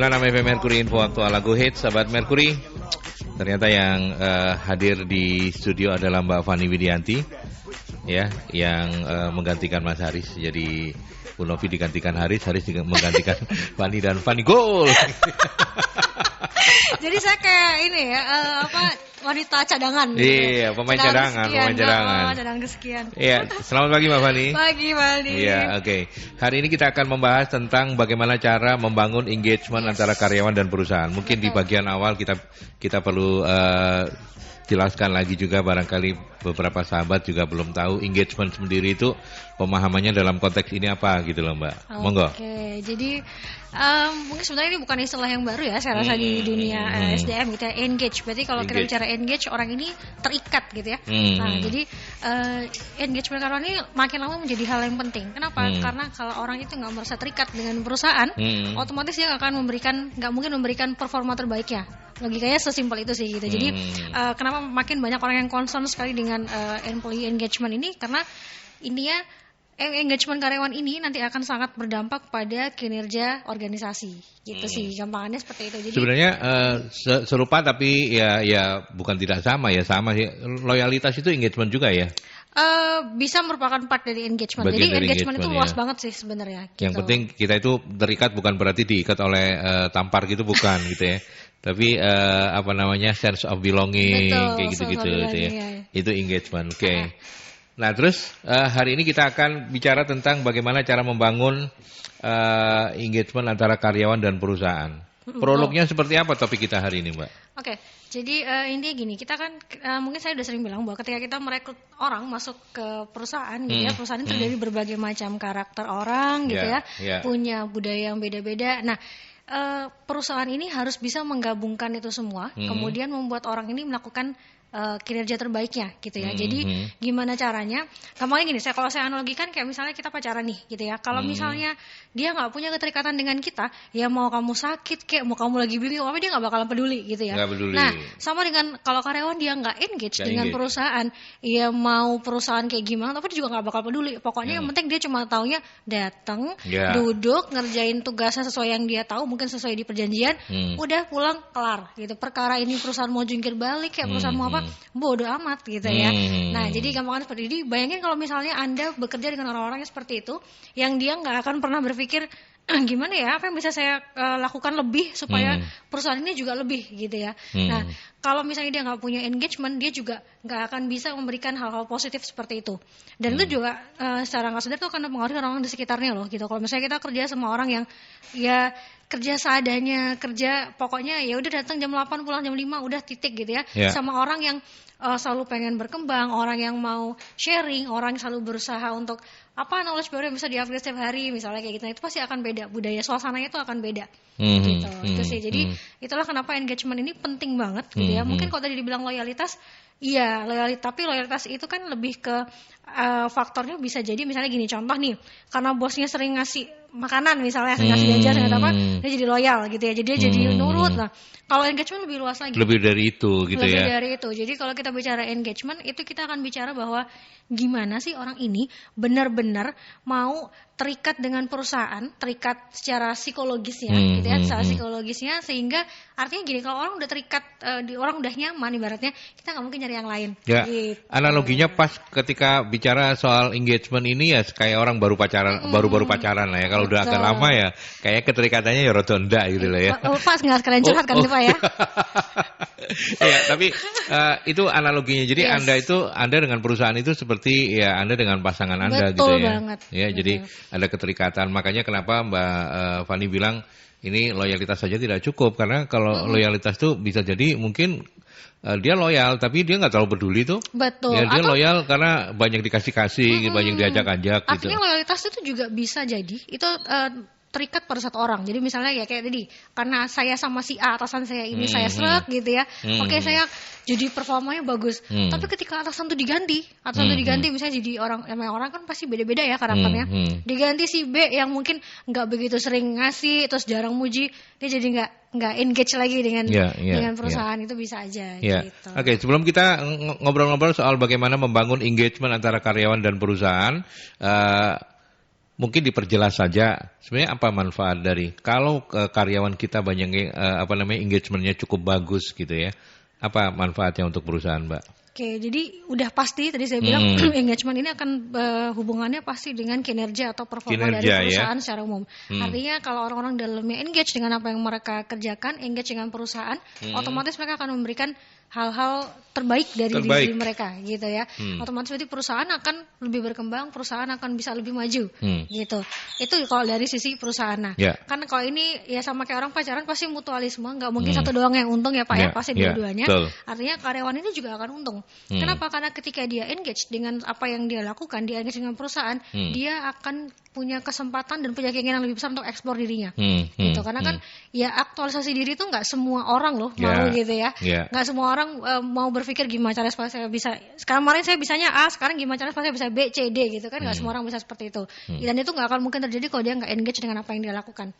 FM Mercury Info Aktual Lagu Hits, sahabat Mercury. Ternyata yang hadir di studio adalah Mbak Fani Widianti, ya, yang menggantikan Mas Haris. Jadi Bu Novi digantikan Haris menggantikan Fani dan Fani gol. Jadi saya kayak ini ya, wanita cadangan. Iya, gitu. Pemain cadangan. Cadangan kesekian. Iya, selamat pagi Mbak Fani. Pagi, Fani. Iya, oke. Hari ini kita akan membahas tentang bagaimana cara membangun engagement antara karyawan dan perusahaan. Mungkin di bagian awal kita perlu jelaskan lagi juga, barangkali beberapa sahabat juga belum tahu engagement sendiri itu pemahamannya dalam konteks ini apa gitu loh Mbak. Monggo. Oke, jadi mungkin sebenarnya ini bukan istilah yang baru ya, saya rasa di dunia SDM gitu ya, engage. Berarti kalau kita bicara engage, orang ini terikat gitu ya. Nah, jadi engagement karyawan ini makin lama menjadi hal yang penting. Kenapa? Karena kalau orang itu nggak merasa terikat dengan perusahaan, otomatis dia nggak mungkin memberikan performa terbaiknya. Logikanya sesimpel itu sih gitu. Jadi kenapa makin banyak orang yang concern sekali dengan employee engagement ini, karena intinya engagement karyawan ini nanti akan sangat berdampak pada kinerja organisasi gitu sih, gampangannya seperti itu. Jadi sebenarnya serupa tapi ya bukan tidak sama ya, sama sih. Loyalitas itu engagement juga ya. Bisa merupakan part dari engagement. Jadi engagement itu luas banget sih sebenarnya. Gitu. Yang penting kita itu terikat, bukan berarti diikat oleh tampar gitu, bukan gitu ya. Tapi sense of belonging. Betul, kayak gitu-gitu gitu ya. Itu engagement. Oke. Nah, terus hari ini kita akan bicara tentang bagaimana cara membangun engagement antara karyawan dan perusahaan. Prolognya seperti apa topik kita hari ini, Mbak? Oke, jadi intinya gini, kita kan mungkin saya udah sering bilang bahwa ketika kita merekrut orang masuk ke perusahaan gitu ya, perusahaan itu dari berbagai macam karakter orang gitu punya budaya yang beda-beda. Nah, perusahaan ini harus bisa menggabungkan itu semua, kemudian membuat orang ini melakukan kinerja terbaiknya gitu ya. Jadi gimana caranya? Gampangnya gini, kalau saya analogikan kayak misalnya kita pacaran nih gitu ya. Kalau misalnya dia nggak punya keterikatan dengan kita, ya mau kamu sakit kayak mau kamu lagi bingung apa, dia nggak bakalan peduli gitu ya. Nah, sama dengan kalau karyawan dia nggak engage dengan perusahaan, ya mau perusahaan kayak gimana, tapi dia juga nggak bakal peduli. Pokoknya yang penting dia cuma taunya datang, duduk, ngerjain tugasnya sesuai yang dia tahu, mungkin sesuai di perjanjian, udah pulang kelar gitu. Perkara ini perusahaan mau jungkir balik kayak perusahaan mau apa, bodoh amat gitu ya. Nah, jadi gampangnya seperti ini. Bayangin kalau misalnya Anda bekerja dengan orang-orang yang seperti itu, yang dia nggak akan pernah berpikir gimana ya, apa yang bisa saya lakukan lebih supaya perusahaan ini juga lebih gitu ya. Nah, kalau misalnya dia nggak punya engagement, dia juga nggak akan bisa memberikan hal-hal positif seperti itu. Dan itu juga secara nggak sadar tuh akan mempengaruhi orang-orang di sekitarnya loh gitu. Kalau misalnya kita kerja sama orang yang ya kerja seadanya, kerja pokoknya ya udah datang jam 8 pulang jam 5 udah titik gitu ya. Sama orang yang selalu pengen berkembang, orang yang mau sharing, orang yang selalu berusaha untuk knowledge baru yang bisa di-upgrade setiap hari misalnya kayak gitu. Itu pasti akan beda, budaya suasananya itu akan beda. Gitu. Itu sih. Jadi itulah kenapa engagement ini penting banget gitu ya. Mungkin kalau tadi dibilang loyalitas, iya loyalitas, tapi loyalitas itu kan lebih ke faktornya bisa jadi misalnya gini, contoh nih, karena bosnya sering ngasih makanan misalnya, ngasih jajan atau apa, dia jadi loyal gitu ya, jadi dia jadi nurut. Nah, kalau engagement lebih luas lagi. Lebih dari itu gitu lebih ya. Lebih dari itu. Jadi kalau kita bicara engagement, itu kita akan bicara bahwa gimana sih orang ini benar-benar mau terikat dengan perusahaan, terikat secara psikologisnya gitu ya, secara psikologisnya, sehingga artinya gini, kalau orang udah terikat, orang udah nyaman ibaratnya, kita nggak mungkin nyari yang lain. Ya, gitu. Analoginya pas ketika bicara soal engagement ini ya kayak orang baru pacaran, baru-baru pacaran lah ya. Kalau udah agak lama ya kayak keterikatannya ya rada ndak gitu lah ya. Pas nggak sekalian curhat kan Pak ya. Ya, tapi itu analoginya. Jadi Anda dengan perusahaan itu seperti ya Anda dengan pasangan Anda. Betul gitu ya. Banget. Ya, jadi ada keterikatan. Makanya kenapa Mbak Fani bilang ini loyalitas saja tidak cukup, karena kalau loyalitas itu bisa jadi mungkin dia loyal tapi dia nggak terlalu peduli tuh. Betul. Ya, dia loyal karena banyak dikasih-kasih, banyak diajak-ajak gitu. Artinya loyalitas itu juga bisa jadi itu terikat pada satu orang. Jadi misalnya ya kayak tadi, karena saya sama si A, atasan saya ini saya seret gitu ya. Oke, saya jadi performanya bagus. Tapi ketika atasan itu diganti, misalnya jadi orang kan pasti beda-beda ya karakternya. Diganti si B yang mungkin nggak begitu sering ngasih, terus jarang muji, dia jadi nggak engage lagi dengan perusahaan. Itu bisa aja. Gitu. Oke, sebelum kita ngobrol-ngobrol soal bagaimana membangun engagement antara karyawan dan perusahaan, mungkin diperjelas saja sebenarnya apa manfaat dari kalau karyawan kita banyak engagementnya cukup bagus gitu ya, apa manfaatnya untuk perusahaan, Mbak? Oke, jadi udah pasti tadi saya bilang engagement ini akan hubungannya pasti dengan kinerja atau performa dari perusahaan secara umum. Artinya kalau orang-orang dalamnya engage dengan apa yang mereka kerjakan, engage dengan perusahaan, otomatis mereka akan memberikan hal-hal terbaik dari diri mereka gitu ya. Otomatis berarti perusahaan akan lebih berkembang, perusahaan akan bisa lebih maju gitu. Itu kalau dari sisi perusahaan. Nah, kan kalau ini ya sama kayak orang pacaran pasti mutualisme, nggak mungkin satu doang yang untung ya Pak ya, pasti dua-duanya. Artinya karyawan ini juga akan untung. Kenapa? Karena ketika dia engage dengan apa yang dia lakukan, dia engage dengan perusahaan, dia akan punya kesempatan dan punya keinginan lebih besar untuk eksplor dirinya. Gitu. Karena kan ya aktualisasi diri itu nggak semua orang loh mau gitu ya. Nggak semua orang mau berpikir gimana cara supaya saya bisa, kemarin saya bisanya A, sekarang gimana cara supaya saya bisa B, C, D gitu kan. Nggak semua orang bisa seperti itu. Dan itu nggak akan mungkin terjadi kalau dia nggak engage dengan apa yang dia lakukan.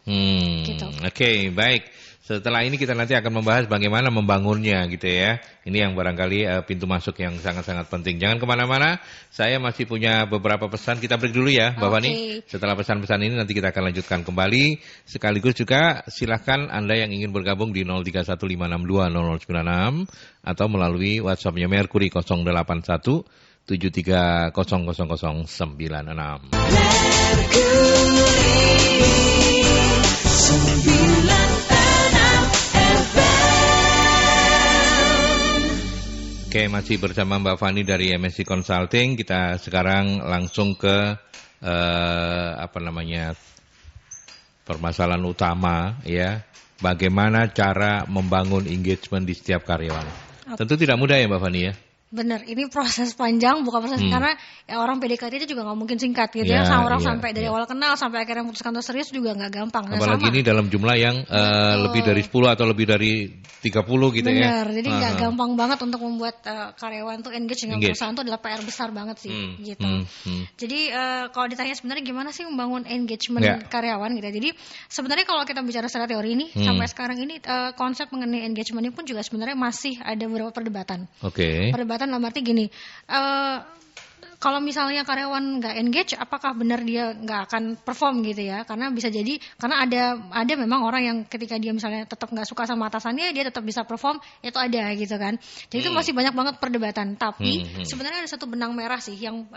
Gitu. Oke, baik. Setelah ini kita nanti akan membahas bagaimana membangunnya gitu ya. Ini yang barangkali pintu masuk yang sangat-sangat penting. Jangan kemana-mana, saya masih punya beberapa pesan. Kita break dulu ya Mbak Fani. Setelah pesan-pesan ini nanti kita akan lanjutkan kembali. Sekaligus juga silahkan Anda yang ingin bergabung di 0315620096 atau melalui WhatsApp-nya Mercury 081 73000096. Oke, masih bersama Mbak Fani dari MSC Consulting. Kita sekarang langsung ke permasalahan utama ya. Bagaimana cara membangun engagement di setiap karyawan. Tentu tidak mudah ya Mbak Fani ya. Bener, ini proses panjang, bukan proses karena ya orang PDKT itu juga nggak mungkin singkat gitu ya. Orang sampai dari awal kenal sampai akhirnya memutuskan untuk serius juga nggak gampang. Apalagi ini dalam jumlah yang lebih dari 10 atau lebih dari 30 gitu ya. Bener, jadi nggak gampang banget untuk membuat karyawan tuh engage dengan perusahaan itu adalah PR besar banget sih gitu. Jadi kalau ditanya sebenarnya gimana sih membangun engagement karyawan gitu. Jadi sebenarnya kalau kita bicara secara teori ini sampai sekarang ini konsep mengenai engagement ini pun juga sebenarnya masih ada beberapa perdebatan. Perdebatan dalam arti gini, kalau misalnya karyawan nggak engage, apakah benar dia nggak akan perform gitu ya? Karena bisa jadi, karena ada memang orang yang ketika dia misalnya tetap nggak suka sama atasannya, dia tetap bisa perform, itu ada gitu kan. Jadi itu masih banyak banget perdebatan. Tapi sebenarnya ada satu benang merah sih yang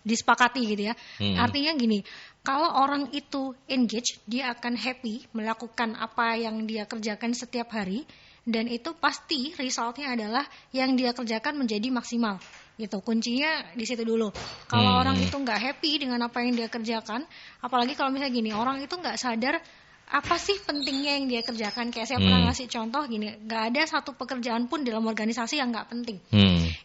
disepakati gitu ya. Artinya gini, kalau orang itu engage, dia akan happy melakukan apa yang dia kerjakan setiap hari. Dan itu pasti resultnya adalah yang dia kerjakan menjadi maksimal gitu. Kuncinya di situ dulu. Kalau orang itu nggak happy dengan apa yang dia kerjakan, apalagi kalau misalnya gini, orang itu nggak sadar apa sih pentingnya yang dia kerjakan. Kayak saya pernah ngasih contoh gini, nggak ada satu pekerjaan pun dalam organisasi yang nggak penting.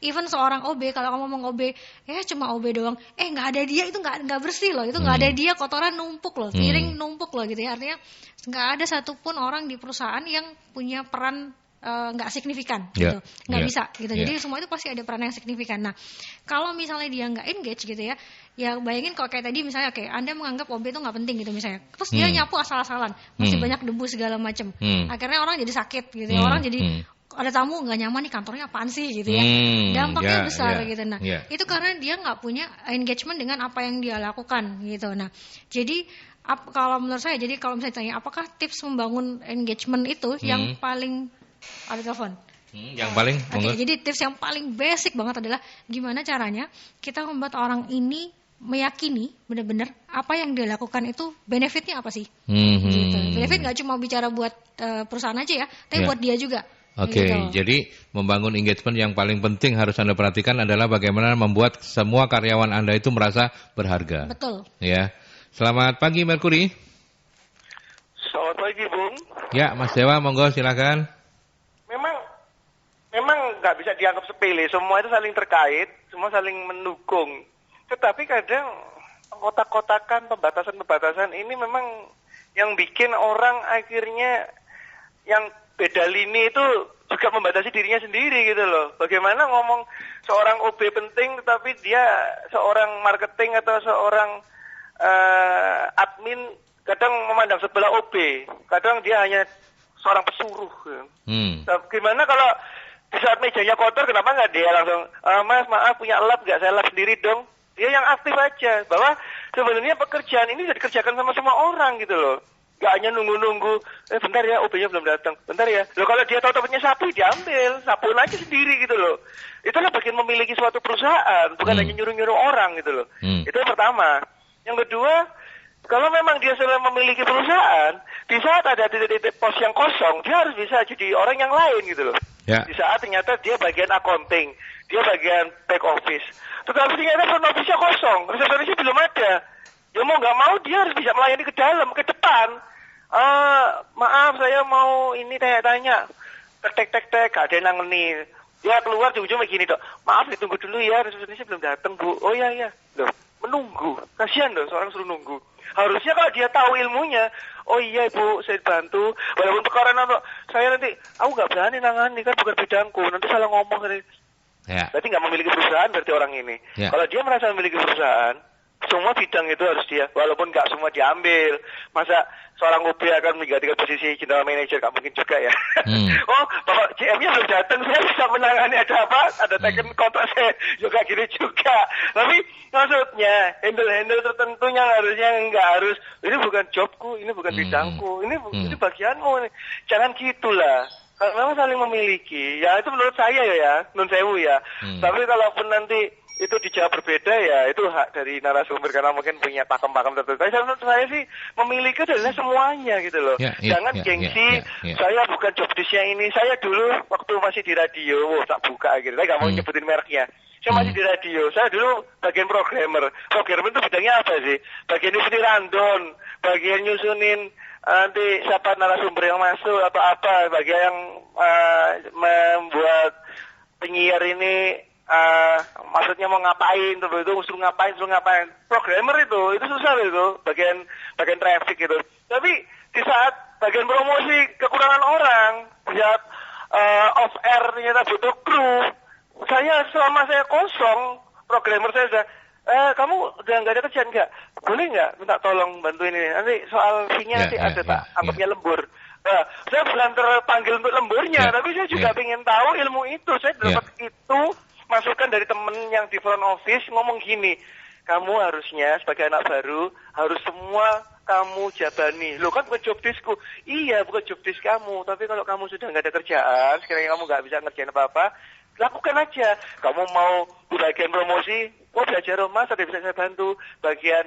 Even seorang OB, kalau kamu ngomong OB, cuma OB doang, nggak ada dia itu nggak bersih loh, itu nggak ada dia kotoran numpuk loh, piring numpuk loh gitu ya. Artinya nggak ada satupun orang di perusahaan yang punya peran nggak signifikan gitu, nggak bisa gitu. Jadi semua itu pasti ada peran yang signifikan. Nah, kalau misalnya dia nggak engage gitu ya, bayangin kalau kayak tadi misalnya, Anda menganggap OB itu nggak penting gitu misalnya, terus dia nyapu asal-asalan, masih banyak debu segala macam, akhirnya orang jadi sakit gitu ya, orang jadi ada tamu nggak nyaman nih, kantornya apaan sih gitu ya, dampaknya besar gitu. Nah, itu karena dia nggak punya engagement dengan apa yang dia lakukan gitu. Nah, jadi kalau menurut saya, jadi kalau misalnya tanya apakah tips membangun engagement itu yang paling ada telepon. Yang paling jadi tips yang paling basic banget adalah gimana caranya kita membuat orang ini meyakini benar-benar apa yang dia lakukan itu benefitnya apa sih. Gitu. Benefit nggak cuma bicara buat perusahaan aja ya, tapi buat dia juga. Gitu. Jadi membangun engagement yang paling penting harus Anda perhatikan adalah bagaimana membuat semua karyawan Anda itu merasa berharga. Betul. Ya. Selamat pagi Mercury. Selamat pagi Bung. Ya Mas Dewa, monggo silakan. Memang nggak bisa dianggap sepele, semua itu saling terkait, semua saling mendukung. Tetapi kadang kotak-kotakan, pembatasan-pembatasan ini memang yang bikin orang akhirnya yang beda lini itu juga membatasi dirinya sendiri gitu loh. Bagaimana ngomong seorang OB penting, tetapi dia seorang marketing atau seorang admin kadang memandang sebelah OB, kadang dia hanya seorang pesuruh. Gimana kalau di saat mejanya kotor, kenapa nggak dia langsung, Mas maaf punya lap nggak, saya lap sendiri dong. Dia yang aktif aja, bahwa sebenarnya pekerjaan ini bisa dikerjakan sama semua orang gitu loh. Gak hanya nunggu-nunggu, bentar ya, OB-nya belum datang, bentar ya. Loh kalau dia tahu tempatnya sapu, diambil, sapuin aja sendiri gitu loh. Itulah bagian memiliki suatu perusahaan, bukan hanya nyuruh-nyuruh orang gitu loh. Itu yang pertama. Yang kedua, kalau memang dia sudah memiliki perusahaan, di saat ada titik-titik pos yang kosong, dia harus bisa jadi orang yang lain gitu loh. Ya. Di saat ternyata dia bagian accounting, dia bagian back office. Tetapi ternyata front office-nya kosong, resepsionisnya belum ada. Ya mau nggak mau dia harus bisa melayani ke dalam, ke depan. Maaf saya mau ini tanya-tanya. Tek, gak ada yang nangeni. Dia keluar di ujung begini dok. Maaf ditunggu dulu ya, resepsionisnya belum datang bu. Oh iya. Loh, menunggu. Kasihan loh seorang suruh nunggu. Harusnya kalau dia tahu ilmunya, oh iya ibu saya bantu. Walaupun perkara saya nanti, aku nggak berani nangani kan bukan bidangku. Nanti salah ngomong. Ya. Berarti nggak memiliki perusahaan berarti orang ini. Ya. Kalau dia merasa memiliki perusahaan, semua bidang itu harus dia, walaupun nggak semua diambil. Masa seorang OB akan menggantikan posisi general manager, nggak mungkin juga ya. Oh, bapak GM-nya belum datang, saya bisa menangani ada apa? Ada taken kontrak saya juga gini juga. Tapi maksudnya handle tertentu yang harusnya nggak harus. Ini bukan jobku, ini bukan bidangku, ini bagianmu. Jangan gitulah. Kalau memang saling memiliki, ya itu menurut saya ya, nun sewu ya. Tapi kalaupun nanti itu dijawab berbeda ya itu hak dari narasumber karena mungkin punya pakem-pakem tertentu. Tapi menurut saya sih memiliki adalah semuanya gitu loh. Jangan gengsi. Saya bukan job desk-nya ini. Saya dulu waktu masih di radio, tak buka gitu. Saya nggak mau nyebutin mereknya. Saya masih di radio. Saya dulu bagian programmer. Programmer itu bidangnya apa sih? Bagian nyusunin random, bagian nyusunin nanti siapa narasumber yang masuk atau apa, bagian yang membuat penyiar ini maksudnya mau ngapain tuh itu suruh ngapain programmer itu susah itu bagian traffic gitu. Tapi di saat bagian promosi kekurangan orang, di saat off air ternyata butuh kru, saya selama saya kosong programmer saya sudah kamu udah nggak ada kerjaan nggak, boleh nggak minta tolong bantuin ini nanti soal fee-nya nanti ada tak anggapnya lembur. Nah, saya bukan terpanggil untuk lemburnya, tapi saya juga ingin tahu ilmu itu. Saya dapat itu masukan dari temen yang di front office ngomong gini, kamu harusnya sebagai anak baru harus semua kamu jabani. Loh kan bukan job deskku. Iya bukan job desk kamu, tapi kalau kamu sudah nggak ada kerjaan, sekiranya kamu nggak bisa ngerjain apa-apa, lakukan aja. Kamu mau di bagian promosi, mau belajar mas, ada bisa saya bantu. Bagian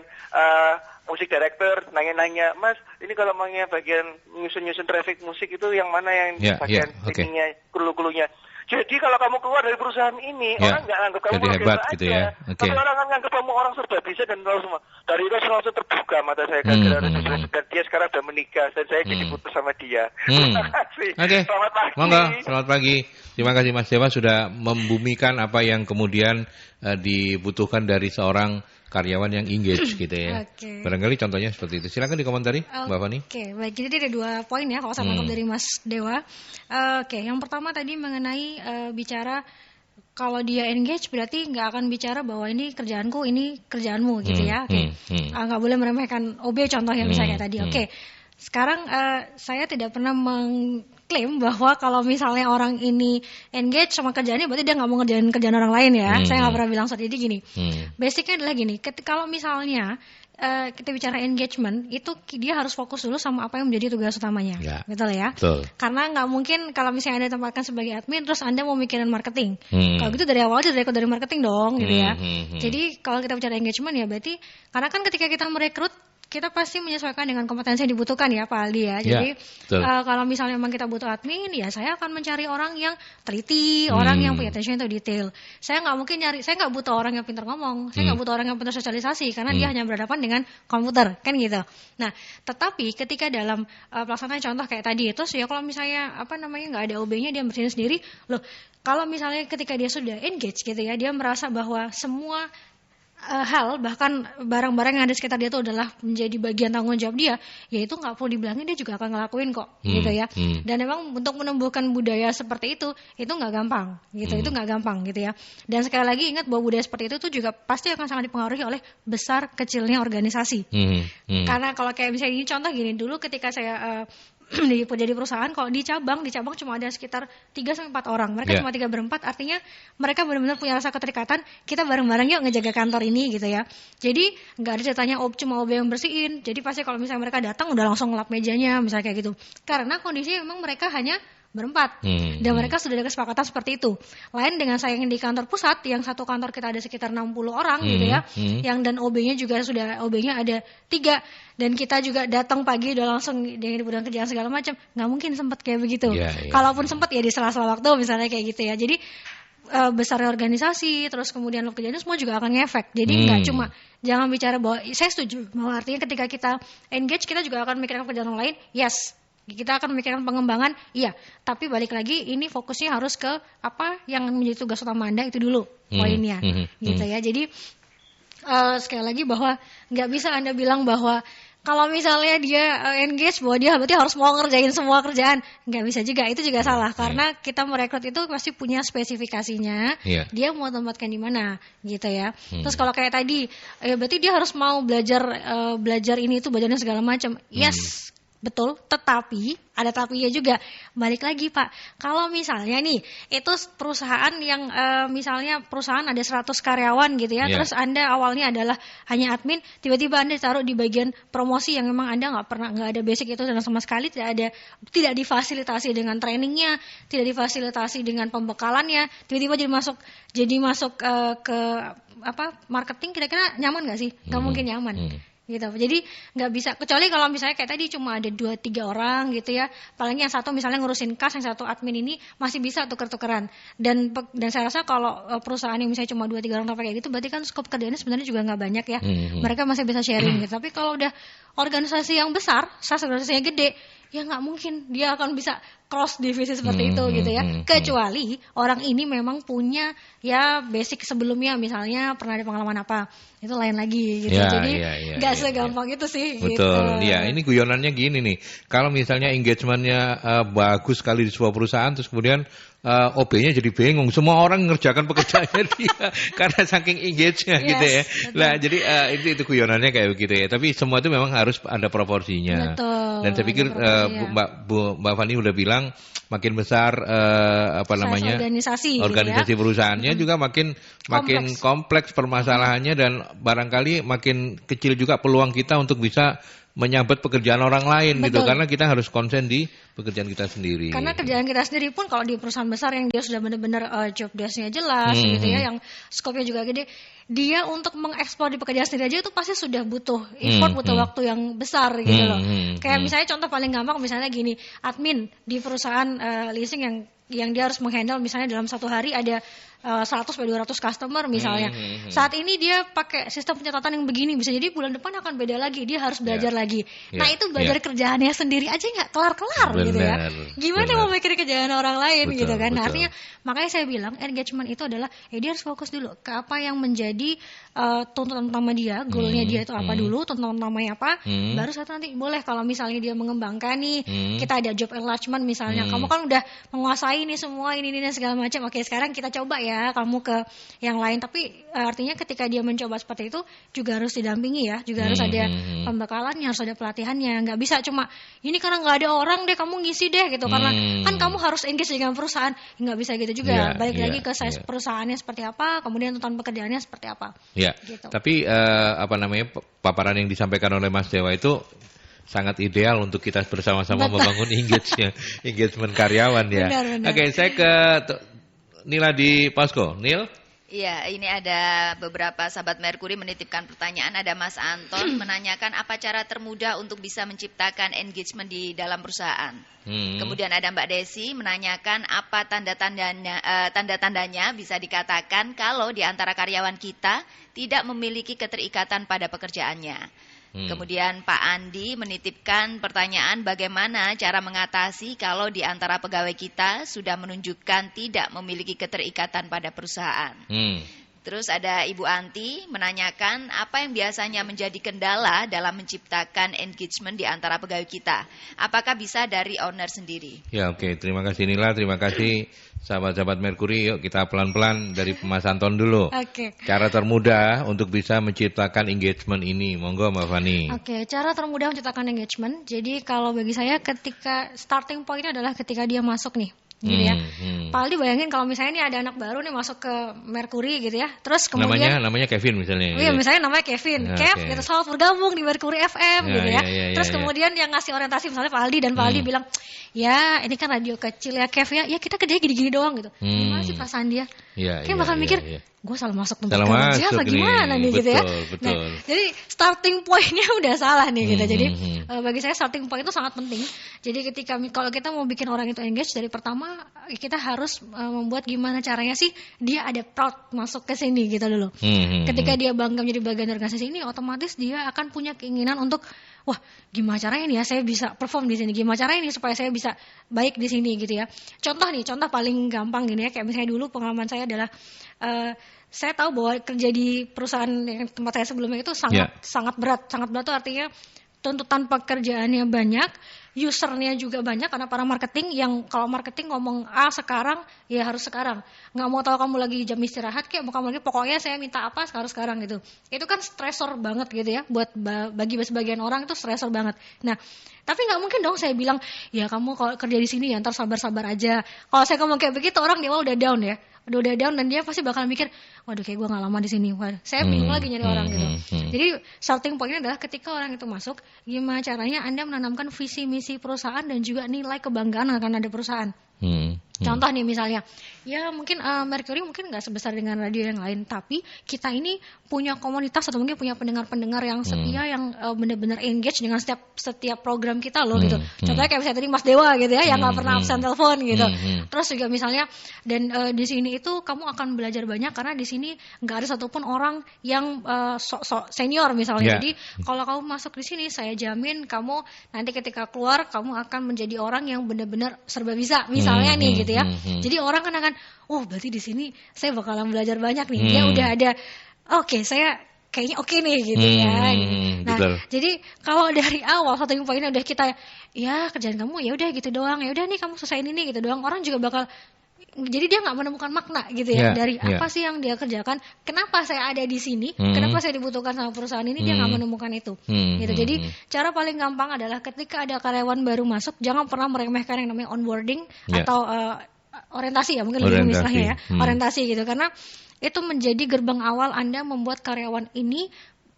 musik director nanya-nanya, mas ini kalau maunya bagian nyusun traffic musik itu yang mana yang bagian ininya, kru-krunya. Jadi kalau kamu keluar dari perusahaan ini, orang nggak anggap kamu hebat gitu ya. Tapi orang akan anggap kamu orang serba bisa dan tahu semua. Dari itu langsung terbuka mata saya dan dia sekarang sudah menikah dan saya jadi putus sama dia. Terima kasih. Selamat pagi. Selamat pagi. Terima kasih Mas Dewa sudah membumikan apa yang kemudian dibutuhkan dari seorang karyawan yang engage gitu ya. Barangkali contohnya seperti itu. Silakan dikomentari, Mbak Fani. Baik. Jadi ada 2 poin ya kalau saya tangkap dari Mas Dewa. Yang pertama tadi mengenai bicara kalau dia engage berarti nggak akan bicara bahwa ini kerjaanku, ini kerjaanmu gitu ya. Nggak boleh meremehkan OB contoh yang misalnya tadi. Sekarang saya tidak pernah mengklaim bahwa kalau misalnya orang ini engage sama kerjaannya berarti dia nggak mau ngerjain kerjaan orang lain ya. Saya nggak pernah bilang seperti itu. Gini, basicnya adalah gini. Kalau misalnya kita bicara engagement, itu dia harus fokus dulu sama apa yang menjadi tugas utamanya, betul ya? Betul. Karena nggak mungkin kalau misalnya Anda tempatkan sebagai admin, terus Anda mau mikirin marketing. Kalau gitu dari awal aja dari marketing dong, gitu ya. Jadi kalau kita bicara engagement ya berarti, karena kan ketika kita merekrut, kita pasti menyesuaikan dengan kompetensi yang dibutuhkan ya Pak Aldi ya. Jadi kalau misalnya memang kita butuh admin, ya saya akan mencari orang yang teliti, orang yang punya attention to detail. Saya nggak mungkin saya nggak butuh orang yang pintar ngomong, saya nggak butuh orang yang pintar sosialisasi karena dia hanya berhadapan dengan komputer kan gitu. Nah, tetapi ketika dalam pelaksanaan contoh kayak tadi itu, ya kalau misalnya nggak ada OB-nya dia bersihin sendiri, loh kalau misalnya ketika dia sudah engage gitu ya, dia merasa bahwa semua hal bahkan barang-barang yang ada sekitar dia itu adalah menjadi bagian tanggung jawab dia, ya itu nggak perlu dibilangin, dia juga akan ngelakuin kok gitu ya. Dan memang untuk menumbuhkan budaya seperti itu nggak gampang gitu, itu nggak gampang gitu ya. Dan sekali lagi ingat bahwa budaya seperti itu tuh juga pasti akan sangat dipengaruhi oleh besar kecilnya organisasi. Karena kalau kayak misalnya ini contoh gini, dulu ketika saya jadi perusahaan kalau di cabang cuma ada sekitar 3-4 orang. Mereka cuma 3-4, artinya mereka benar-benar punya rasa keterikatan. Kita bareng-bareng yuk ngejaga kantor ini gitu ya. Jadi nggak ada ceritanya cuma OB yang bersihin. Jadi pasti kalau misalnya mereka datang udah langsung ngelap mejanya misalnya kayak gitu. Karena kondisi memang mereka hanya berempat dan mereka sudah ada kesepakatan seperti itu. Lain dengan saya yang di kantor pusat, yang satu kantor kita ada sekitar 60 orang gitu ya, yang dan OB-nya juga sudah OB-nya ada 3 dan kita juga datang pagi udah langsung dengan dibutuhkan kerjaan segala macam, nggak mungkin sempat kayak begitu. Kalaupun sempat ya di sela-sela waktu misalnya kayak gitu ya. Jadi besarnya organisasi, terus kemudian lo kerjanya semua juga akan ngefek. Jadi nggak cuma jangan bicara bahwa saya setuju bahwa artinya ketika kita engage kita juga akan mikirkan kerjaan lain. Yes. Kita akan memikirkan pengembangan, iya. Tapi balik lagi, ini fokusnya harus ke apa yang menjadi tugas utama Anda itu dulu poinnya, gitu ya. Jadi sekali lagi bahwa nggak bisa Anda bilang bahwa kalau misalnya dia engage bahwa dia berarti harus mau ngerjain semua kerjaan, nggak bisa juga. Itu juga salah karena kita merekrut itu pasti punya spesifikasinya. Dia mau tempatkan di mana, gitu ya. Terus kalau kayak tadi, ya berarti dia harus mau belajar ini itu belajarnya segala macam. Yes. Betul, tetapi ada tapinya juga. Balik lagi Pak, kalau misalnya nih itu perusahaan yang misalnya perusahaan ada 100 karyawan gitu ya, terus Anda awalnya adalah hanya admin, tiba-tiba Anda taruh di bagian promosi yang memang Anda nggak ada basic itu dan sama sekali tidak difasilitasi dengan trainingnya, tidak difasilitasi dengan pembekalannya, tiba-tiba jadi masuk ke apa marketing, kira-kira nyaman nggak sih? Nggak mungkin nyaman. Gitu. Jadi nggak bisa, kecuali kalau misalnya kayak tadi cuma ada 2-3 orang gitu ya, paling yang satu misalnya ngurusin kas, yang satu admin, ini masih bisa tuker-tukeran. Dan saya rasa kalau perusahaan yang misalnya cuma 2-3 orang kayak gitu, berarti kan skop kerjanya sebenarnya juga nggak banyak ya. Mereka masih bisa sharing gitu. Tapi kalau udah organisasi yang besar, organisasinya gede, ya nggak mungkin dia akan bisa cross divisi seperti itu gitu ya. Kecuali orang ini memang punya ya basic sebelumnya, misalnya pernah ada pengalaman apa, itu lain lagi gitu. Jadi nggak segampang itu sih. Betul. Gitu. Ya, ini guyonannya gini nih. Kalau misalnya engagementnya bagus sekali di sebuah perusahaan, terus kemudian OB-nya jadi bingung. Semua orang mengerjakan pekerjaannya dia karena saking engage-nya gitu ya. Nah, jadi itu guyonannya kayak begitu ya. Tapi semua itu memang harus ada proporsinya. Betul. Dan saya pikir Mbak Fani udah bilang makin besar organisasi gitu ya. Perusahaannya juga makin kompleks permasalahannya, dan barangkali makin kecil juga peluang kita untuk bisa menyabet pekerjaan orang lain. Betul. Gitu, karena kita harus konsen di pekerjaan kita sendiri. Karena kerjaan kita sendiri pun kalau di perusahaan besar yang dia sudah benar-benar job desk-nya jelas gitu ya, yang skopnya juga gede, dia untuk mengeksplor di pekerjaan sendiri aja itu pasti sudah butuh effort, butuh waktu yang besar gitu loh. Kayak misalnya contoh paling gampang misalnya gini, admin di perusahaan leasing yang dia harus menghandle misalnya dalam satu hari ada 100-200 customer misalnya. Saat ini dia pakai sistem pencatatan yang begini, bisa jadi bulan depan akan beda lagi, dia harus belajar lagi. Nah itu belajar kerjaannya sendiri aja nggak kelar-kelar gitu ya. Gimana mau mikir kerjaan orang lain gitu kan. Nah, artinya makanya saya bilang engagement itu adalah dia harus fokus dulu ke apa yang menjadi tuntutan utama dia, goalnya dia itu apa dulu, tuntutan utamanya apa, baru satu nanti boleh kalau misalnya dia mengembangkan nih, kita ada job enlargement misalnya, kamu kan udah menguasai nih semua ini segala macam, oke sekarang kita coba ya kamu ke yang lain. Tapi artinya ketika dia mencoba seperti itu juga harus didampingi ya, juga harus ada pembekalannya, harus ada pelatihannya. Nggak bisa cuma ini karena nggak ada orang deh kamu ngisi deh gitu, karena kan kamu harus engage dengan perusahaan, nggak bisa gitu juga. Balik lagi ke size perusahaannya seperti apa, kemudian tuntutan pekerjaannya seperti apa. Gitu. Tapi paparan yang disampaikan oleh Mas Dewa itu sangat ideal untuk kita bersama-sama membangun engagement karyawan ya. Benar. Oke, saya ke Nila di Posko. Nil? Iya, ini ada beberapa sahabat Merkuri menitipkan pertanyaan. Ada Mas Anton menanyakan apa cara termudah untuk bisa menciptakan engagement di dalam perusahaan. Kemudian ada Mbak Desi menanyakan apa tanda-tandanya bisa dikatakan kalau di antara karyawan kita tidak memiliki keterikatan pada pekerjaannya. Kemudian Pak Andi menitipkan pertanyaan bagaimana cara mengatasi kalau di antara pegawai kita sudah menunjukkan tidak memiliki keterikatan pada perusahaan. Terus ada Ibu Anti menanyakan apa yang biasanya menjadi kendala dalam menciptakan engagement di antara pegawai kita. Apakah bisa dari owner sendiri? Ya, oke. Terima kasih Nila, terima kasih sahabat-sahabat Merkuri. Yuk kita pelan-pelan dari Mas Anton dulu. Oke. Cara termudah untuk bisa menciptakan engagement ini. Monggo Mbak Fani. Oke, cara termudah menciptakan engagement. Jadi kalau bagi saya ketika starting point adalah ketika dia masuk nih. Gitu ya. Pak Aldi bayangin kalau misalnya nih ada anak baru nih masuk ke Merkuri gitu ya. Terus kemudian namanya Kevin misalnya. Iya, misalnya namanya Kevin. Kev, gitu, selamat bergabung di Merkuri FM gitu ya. Terus kemudian yang ngasih orientasi misalnya Pak Aldi dan Pak Aldi bilang, "Ya, ini kan radio kecil ya Kev ya. Ya kita kerjanya gini-gini doang gitu." Gimana sih perasaan dia? Kayak bakal mikir, gue salah masuk tempat kerja apa gimana nih gitu ya. Betul. Nah, jadi starting point-nya udah salah nih gitu. Jadi bagi saya starting point itu sangat penting. Jadi ketika kalau kita mau bikin orang itu engage, dari pertama kita harus membuat gimana caranya sih dia ada proud masuk ke sini gitu dulu. Ketika dia bangga menjadi bagian dari organisasi ini, otomatis dia akan punya keinginan untuk, wah gimana caranya nih ya saya bisa perform di sini, gimana caranya nih supaya saya bisa baik di sini gitu ya. Contoh paling gampang gini ya, kayak misalnya dulu pengalaman saya adalah saya tahu bahwa kerja di perusahaan yang tempat saya sebelumnya itu sangat berat. Sangat berat itu artinya tuntutan pekerjaannya banyak, usernya juga banyak karena para marketing yang kalau marketing ngomong A sekarang ya harus sekarang. Nggak mau tahu kamu lagi jam istirahat kayak mau kamu lagi, pokoknya saya minta apa harus sekarang gitu. Itu kan stresor banget gitu ya, buat bagi sebagian orang itu stresor banget. Nah, tapi nggak mungkin dong saya bilang, ya kamu kalau kerja di sini ya ntar sabar-sabar aja. Kalau saya ngomong kayak begitu orang di awal udah down ya. Udah down dan dia pasti bakal mikir, waduh kayak gue gak lama di sini. Saya bingung lagi nyari orang gitu. Jadi starting point-nya adalah ketika orang itu masuk, gimana caranya Anda menanamkan visi misi perusahaan dan juga nilai kebanggaan akan ada perusahaan. Contoh nih misalnya, ya mungkin Mercury mungkin nggak sebesar dengan radio yang lain, tapi kita ini punya komunitas atau mungkin punya pendengar-pendengar yang setia, yang benar-benar engage dengan setiap program kita loh gitu. Contohnya kayak misalnya tadi Mas Dewa gitu ya, yang nggak pernah absen telepon gitu. Terus juga misalnya, dan di sini itu kamu akan belajar banyak karena di sini nggak ada satupun orang yang sok senior misalnya. Jadi kalau kamu masuk di sini, saya jamin kamu nanti ketika keluar kamu akan menjadi orang yang benar-benar serba bisa. Misalnya nih gitu ya. Jadi orang kan akan, oh berarti di sini saya bakalan belajar banyak nih. Dia udah ada, oke, saya kayaknya oke nih gitu ya. Nah, betul. Jadi kalau dari awal satu poinnya udah kita, ya kerjaan kamu ya udah gitu doang, ya udah nih kamu selesaiin ini gitu doang, orang juga bakal, jadi dia nggak menemukan makna gitu ya dari apa sih yang dia kerjakan, kenapa saya ada di sini, kenapa saya dibutuhkan sama perusahaan ini, dia nggak menemukan itu. Gitu. Jadi cara paling gampang adalah ketika ada karyawan baru masuk, jangan pernah meremehkan yang namanya onboarding atau orientasi ya, mungkin lebih istilahnya ya, orientasi gitu, karena itu menjadi gerbang awal Anda membuat karyawan ini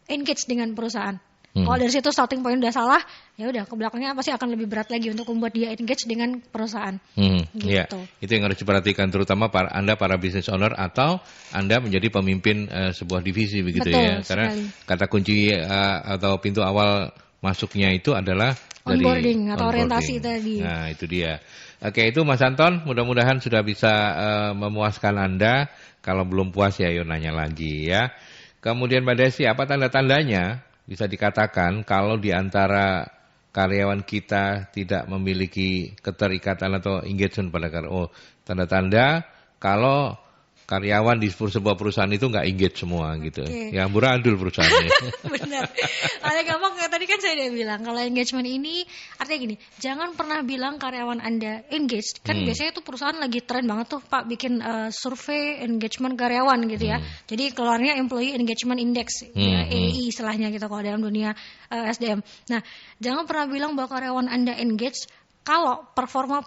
engage dengan perusahaan. Kalau dari situ starting point udah salah, ya udah ke belakangnya pasti akan lebih berat lagi untuk membuat dia engage dengan perusahaan. Gitu. Ya, itu yang harus diperhatikan terutama Anda para business owner atau Anda menjadi pemimpin sebuah divisi begitu. Betul, ya. Karena kata kunci atau pintu awal masuknya itu adalah onboarding atau orientasi tadi. Nah, itu dia. Oke, itu Mas Anton, mudah-mudahan sudah bisa memuaskan Anda. Kalau belum puas ya yuk nanya lagi ya. Kemudian Mbak Desi, apa tanda-tandanya bisa dikatakan kalau di antara karyawan kita tidak memiliki keterikatan atau engagement pada karyawan? Tanda-tanda kalau karyawan di sebuah perusahaan itu nggak engage semua gitu. Ya amburadul perusahaannya. Benar. Kalau gampang kayak tadi kan saya udah bilang, kalau engagement ini artinya gini, jangan pernah bilang karyawan Anda engaged. Kan biasanya tuh perusahaan lagi tren banget tuh Pak bikin survei engagement karyawan gitu ya. Jadi keluarnya Employee Engagement Index, ya, EI istilahnya gitu kalau dalam dunia SDM. Nah, jangan pernah bilang bahwa karyawan Anda engaged kalau performa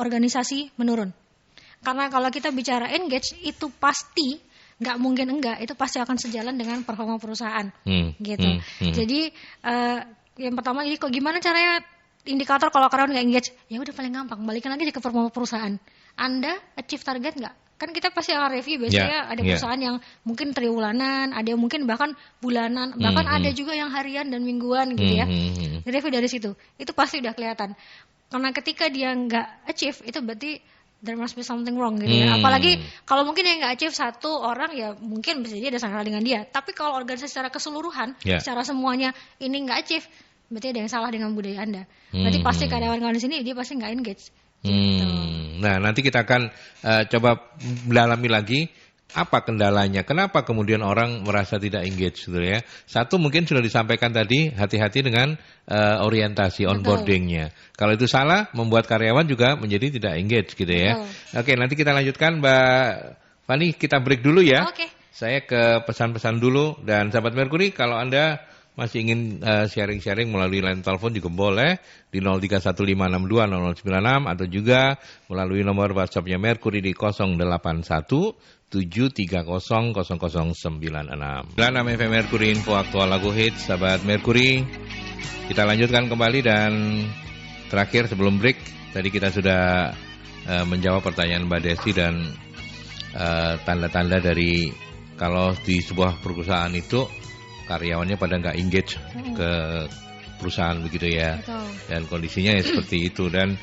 organisasi menurun. Karena kalau kita bicara engage itu pasti nggak mungkin enggak, itu pasti akan sejalan dengan performa perusahaan, gitu. Jadi yang pertama, jadi gimana caranya indikator kalau karyawan nggak engage? Ya udah paling gampang, balikan lagi ke performa perusahaan. Anda achieve target nggak? Kan kita pasti akan review biasanya ada perusahaan yang mungkin triwulanan, ada yang mungkin bahkan bulanan, bahkan ada juga yang harian dan mingguan gitu ya. Review dari situ, itu pasti udah kelihatan. Karena ketika dia nggak achieve, itu berarti there must be something wrong gitu ya. Apalagi kalau mungkin yang nggak achieve satu orang, ya mungkin bisa jadi ada salah dengan dia. Tapi kalau organisasi secara keseluruhan, secara semuanya ini nggak achieve, berarti ada yang salah dengan budaya Anda. Berarti pasti karyawan-karyawan di sini dia pasti nggak engage. Gitu. Nah nanti kita akan coba mendalami lagi Apa kendalanya? Kenapa kemudian orang merasa tidak engage gitu ya? Satu mungkin sudah disampaikan tadi, hati-hati dengan orientasi onboardingnya. Kalau itu salah, membuat karyawan juga menjadi tidak engage gitu ya. Oke, nanti kita lanjutkan Mbak Fani, kita break dulu ya. Oke. Saya ke pesan-pesan dulu, dan sahabat Merkuri kalau Anda masih ingin sharing-sharing melalui line telepon juga boleh di 0315620096 atau juga melalui nomor WhatsApp-nya Merkuri di 0817300096. Nama FM Merkuri, info aktual lagu hits, sahabat Merkuri. Kita lanjutkan kembali, dan terakhir sebelum break tadi kita sudah menjawab pertanyaan Mbak Desi dan tanda-tanda dari kalau di sebuah perusahaan itu karyawannya pada nggak engage ke perusahaan begitu ya. Betul. Dan kondisinya ya seperti itu. Dan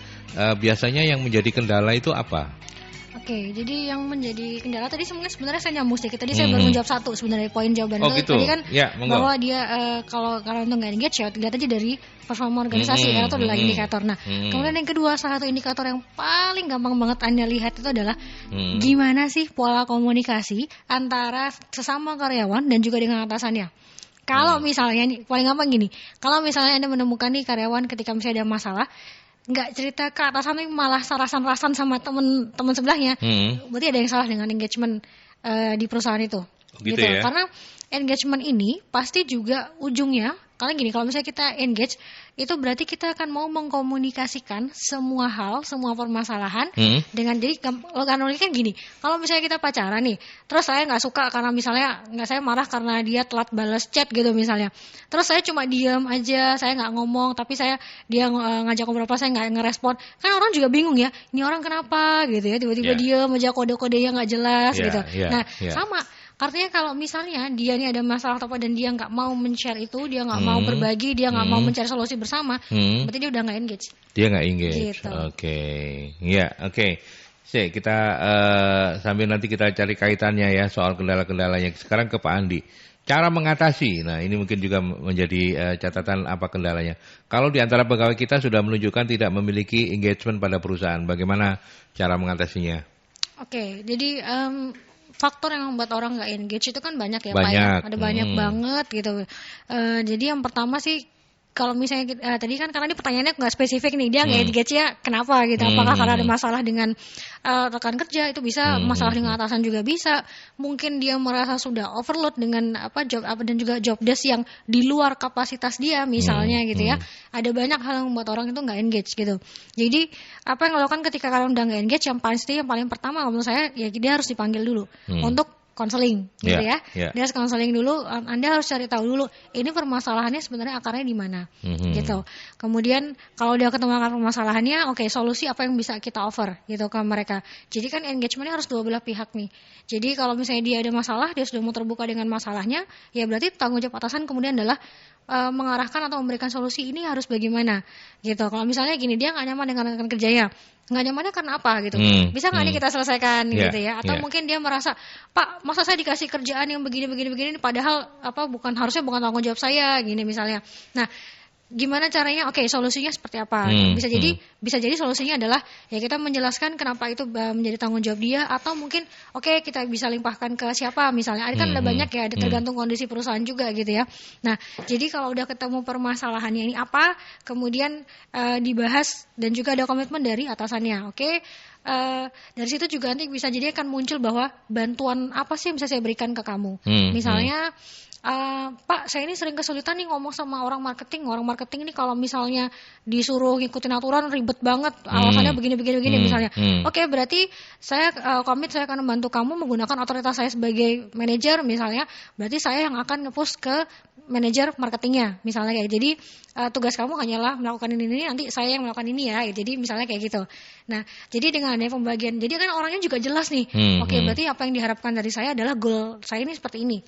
biasanya yang menjadi kendala itu apa? Oke, jadi yang menjadi kendala tadi sebenarnya saya nyambung sedikit. Tadi saya baru menjawab satu sebenarnya poin jawaban itu. Gitu. Tadi kan ya, bahwa dia kalau untuk nggak engage ya lihat aja dari performa organisasi karena itu adalah indikator. Nah, kemudian yang kedua, salah satu indikator yang paling gampang banget Anda lihat itu adalah gimana sih pola komunikasi antara sesama karyawan dan juga dengan atasannya. Kalau misalnya nih, paling gampang gini, kalau misalnya Anda menemukan nih karyawan ketika misalnya ada masalah, nggak cerita ke atasan tapi malah rasan-rasan sama teman sebelahnya, berarti ada yang salah dengan engagement di perusahaan itu. Gitu ya? Karena engagement ini pasti juga ujungnya, karena gini, kalau misalnya kita engage, itu berarti kita akan mau mengkomunikasikan semua hal, semua permasalahan dengan, jadi logika kan gini, kalau misalnya kita pacaran nih, terus saya nggak suka karena misalnya saya marah karena dia telat balas chat gitu misalnya, terus saya cuma diam aja, saya nggak ngomong, tapi dia ngajak ngobrol apa saya nggak ngerespon, kan orang juga bingung ya, ini orang kenapa gitu ya, tiba-tiba diam aja, kode-kode yang nggak jelas gitu. Sama. Artinya kalau misalnya dia ini ada masalah atau apa dan dia nggak mau men-share itu, dia nggak mau berbagi, dia nggak mau mencari solusi bersama, berarti dia udah nggak engage. Dia nggak engage. Gitu. Oke. Kita sambil nanti kita cari kaitannya ya soal kendala-kendalanya. Sekarang ke Pak Andi. Cara mengatasi. Nah, ini mungkin juga menjadi catatan apa kendalanya. Kalau di antara pegawai kita sudah menunjukkan tidak memiliki engagement pada perusahaan, bagaimana cara mengatasinya? Oke, jadi faktor yang membuat orang nggak engage itu kan banyak ya, Pak ya. Ada banyak banget gitu. Jadi yang pertama sih, kalau misalnya tadi kan karena ini pertanyaannya nggak spesifik nih, dia nggak engage ya kenapa gitu? Apakah karena ada masalah dengan rekan kerja, itu bisa, masalah dengan atasan juga bisa. Mungkin dia merasa sudah overload dengan job dan juga job desk yang di luar kapasitas dia misalnya gitu ya. Ada banyak hal yang membuat orang itu nggak engage gitu. Jadi apa yang dilakukan ketika kalian udah nggak engage, yang paling pertama menurut saya ya dia harus dipanggil dulu untuk konseling gitu ya. Dia harus konseling dulu, Anda harus cari tahu dulu ini permasalahannya sebenarnya akarnya di mana gitu. Kemudian kalau dia ketemu akar permasalahannya, oke, solusi apa yang bisa kita offer gitu ke mereka. Jadi kan engagementnya harus dua belah pihak nih. Jadi kalau misalnya dia ada masalah, dia sudah mau terbuka dengan masalahnya, ya berarti tanggung jawab atasan kemudian adalah mengarahkan atau memberikan solusi ini harus bagaimana gitu. Kalau misalnya gini, dia nggak nyaman dengan rekan kerjanya, nggak nyamannya karena apa gitu, bisa nggak nih kita selesaikan gitu ya, atau mungkin dia merasa, Pak, masa saya dikasih kerjaan yang begini padahal harusnya bukan tanggung jawab saya gini misalnya. Nah, gimana caranya? Oke, solusinya seperti apa? Bisa jadi solusinya adalah ya kita menjelaskan kenapa itu menjadi tanggung jawab dia, atau mungkin kita bisa limpahkan ke siapa misalnya. Kan ada banyak ya, ada tergantung kondisi perusahaan juga gitu ya. Nah, jadi kalau udah ketemu permasalahannya ini apa, kemudian dibahas dan juga ada komitmen dari atasannya. Dari situ juga nanti bisa jadi akan muncul bahwa bantuan apa sih yang bisa saya berikan ke kamu. Misalnya Pak, saya ini sering kesulitan nih ngomong sama orang marketing ini kalau misalnya disuruh ngikutin aturan ribet banget, alasannya begini misalnya. Berarti saya komit, saya akan membantu kamu menggunakan otoritas saya sebagai manajer misalnya, berarti saya yang akan nge-push ke manajer marketingnya misalnya kayak. Jadi tugas kamu hanyalah melakukan ini, nanti saya yang melakukan ini ya. Jadi misalnya kayak gitu. Nah, jadi dengan adanya pembagian, jadi kan orangnya juga jelas nih. Berarti apa yang diharapkan dari saya adalah goal saya ini seperti ini.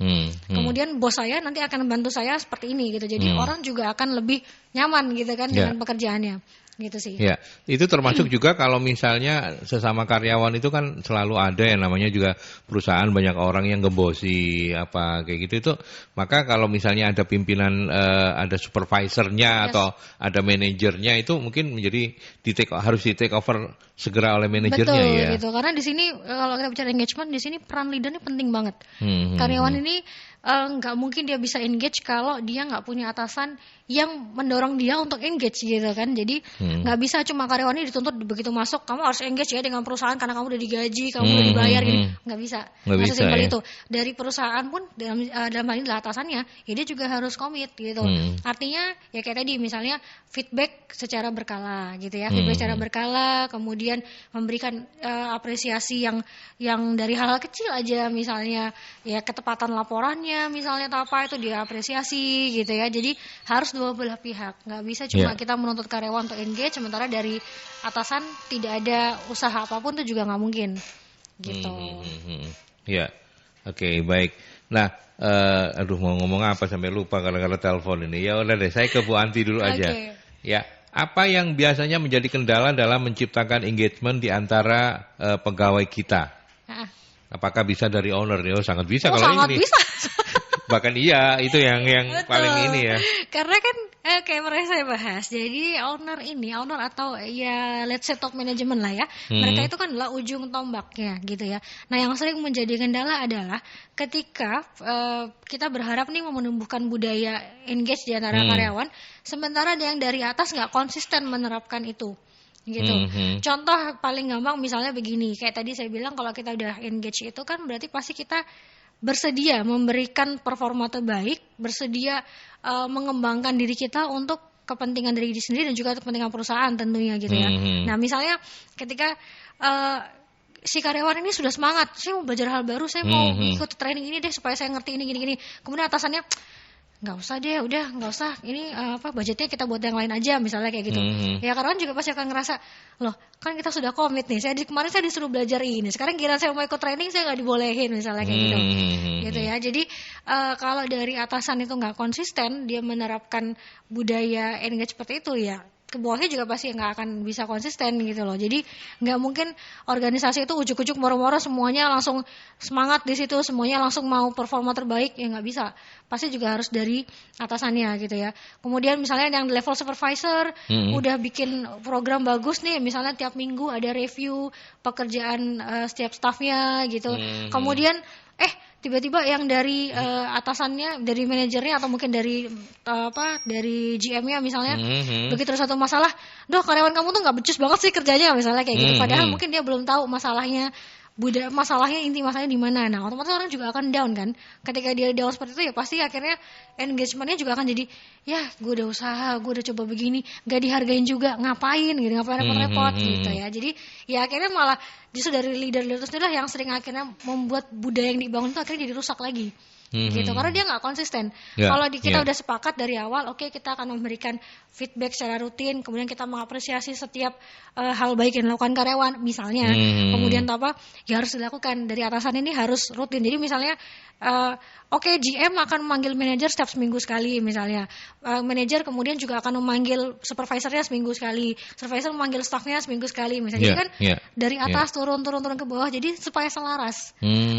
Kemudian bos saya nanti akan membantu saya seperti ini gitu. Jadi orang juga akan lebih nyaman gitu kan dengan pekerjaannya. gitu sih. Ya, itu termasuk juga kalau misalnya sesama karyawan itu kan selalu ada yang namanya juga perusahaan banyak orang yang gembosi apa kayak gitu itu. Maka kalau misalnya ada pimpinan, ada supervisornya atau ada manajernya itu mungkin menjadi harus di take over segera oleh manajernya. Betul, ya. Gitu. Karena di sini kalau kita bicara engagement, di sini peran leader ini penting banget. Karyawan ini nggak mungkin dia bisa engage kalau dia nggak punya atasan yang mendorong dia untuk engage gitu kan. Jadi nggak bisa cuma karyawan ini dituntut begitu masuk kamu harus engage ya dengan perusahaan karena kamu udah digaji, kamu udah dibayar gitu. Nggak bisa. Nggak sesimpel itu. Dari perusahaan pun dalam hal ini adalah atasannya, ya dia juga harus komit gitu. Artinya ya kayak tadi misalnya feedback secara berkala gitu ya, feedback secara berkala, kemudian memberikan apresiasi yang dari hal-hal kecil aja, misalnya ya ketepatan laporannya misalnya atau apa itu diapresiasi gitu ya. Jadi harus dua belah pihak, nggak bisa cuma kita menuntut karyawan untuk engage sementara dari atasan tidak ada usaha apapun, itu juga nggak mungkin gitu. Ya, oke, baik. Nah, mau ngomong apa sampai lupa gara-gara telepon ini. Ya udah deh, saya ke Bu Anti dulu aja. Ya, apa yang biasanya menjadi kendala dalam menciptakan engagement di antara pegawai kita? Apakah bisa dari owner? Oh, sangat bisa kalau sangat ini. Bisa. Bahkan iya, itu yang paling ini ya. Karena kan kayak mereka saya bahas. Jadi owner atau ya let's say top management lah ya. Mereka itu kan adalah ujung tombaknya gitu ya. Nah, yang sering menjadi kendala adalah ketika kita berharap nih menumbuhkan budaya engage di antara karyawan, sementara yang dari atas nggak konsisten menerapkan itu. Gitu. Contoh paling gampang misalnya begini, kayak tadi saya bilang kalau kita udah engage itu kan berarti pasti kita bersedia memberikan performa terbaik, bersedia mengembangkan diri kita untuk kepentingan diri sendiri dan juga kepentingan perusahaan tentunya gitu ya. Nah, misalnya ketika si karyawan ini sudah semangat, saya mau belajar hal baru, saya mau ikut training ini deh supaya saya ngerti ini gini-gini. Kemudian atasannya nggak usah deh, udah nggak usah, ini budgetnya kita buat yang lain aja misalnya kayak gitu. Ya karyawan juga pasti akan ngerasa, loh kan kita sudah komit nih, kemarin saya disuruh belajar ini, sekarang kira saya mau ikut training saya nggak dibolehin misalnya kayak gitu. Gitu ya. Jadi kalau dari atasan itu nggak konsisten dia menerapkan budaya engage seperti itu, ya ke bawahnya juga pasti nggak akan bisa konsisten gitu loh. Jadi nggak mungkin organisasi itu ujuk-ujuk moro-moro semuanya langsung semangat di situ, semuanya langsung mau performa terbaik, ya nggak bisa. Pasti juga harus dari atasannya gitu ya. Kemudian misalnya yang di level supervisor udah bikin program bagus nih, misalnya tiap minggu ada review pekerjaan setiap staffnya gitu. Kemudian tiba-tiba yang dari atasannya, dari manajernya atau mungkin dari GM-nya misalnya, begitu ada satu masalah, karyawan kamu tuh nggak becus banget sih kerjanya misalnya kayak gitu. Padahal mungkin dia belum tahu masalahnya inti masalahnya di mana. Nah, otomatis orang juga akan down kan. Ketika dia down seperti itu ya pasti akhirnya engagementnya juga akan jadi, ya gue udah usaha, gue udah coba begini, gak dihargain juga, ngapain repot-repot gitu ya. Jadi ya akhirnya malah justru dari leader itu sendiri yang sering akhirnya membuat budaya yang dibangun itu akhirnya jadi rusak lagi. Gitu, karena dia nggak konsisten. Kalau kita udah sepakat dari awal, oke, kita akan memberikan feedback secara rutin, kemudian kita mengapresiasi setiap hal baik yang dilakukan karyawan misalnya, kemudian ya harus dilakukan dari atasan ini harus rutin. Jadi misalnya GM akan memanggil manajer setiap seminggu sekali misalnya, manajer kemudian juga akan memanggil supervisornya seminggu sekali, supervisor memanggil staffnya seminggu sekali misalnya. Jadi kan dari atas turun ke bawah, jadi supaya selaras.